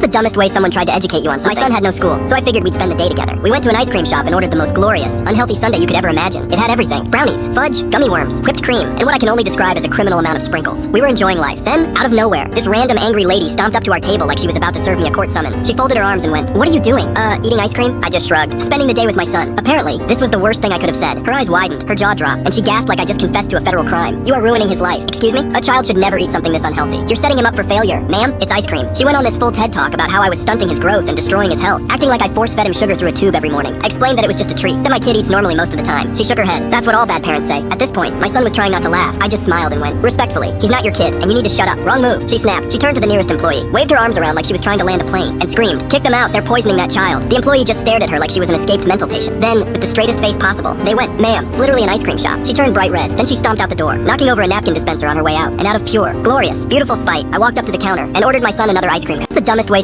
the dumbest way someone tried to educate you on something? My son had no school, so I figured we'd spend the day together. We went to an ice cream shop and ordered the most glorious, unhealthy sundae you could ever imagine. It had everything: brownies, fudge, gummy worms, whipped cream, and what I can only describe as a criminal amount of sprinkles. We were enjoying life. Then, out of nowhere, this random angry lady stomped up to our table like she was about to serve me a court summons. She folded her arms and went, "What are you doing? Eating ice cream?" I just shrugged. Spending the day with my son. Apparently, this was the worst thing I could have said. Her eyes widened, her jaw dropped, and she gasped like I just confessed to a federal crime. "You are ruining his life." "Excuse me? A child should never eat something this unhealthy. You're setting him up for failure." "Ma'am, it's ice cream." She went on this full TED talk about how I was stunting his growth and destroying his health, acting like I force-fed him sugar through a tube every morning. I explained that it was just a treat, that my kid eats normally most of the time. She shook her head. That's what all bad parents say. At this point, my son was trying not to laugh. I just smiled and went, "Respectfully, he's not your kid, and you need to shut up." "Wrong move." She snapped. She turned to the nearest employee, waved her arms around like she was trying to land a plane, and screamed, "Kick them out, they're poisoning that child." The employee just stared at her like she was an escaped mental patient. Then, with the straightest face possible, they went, "Ma'am, it's literally an ice cream shop." She turned bright red. Then she stomped out the door, knocking over a napkin dispenser on her way out. And out of pure, glorious, beautiful spite, I walked up to the counter and ordered my son another ice cream. That's the dumbest way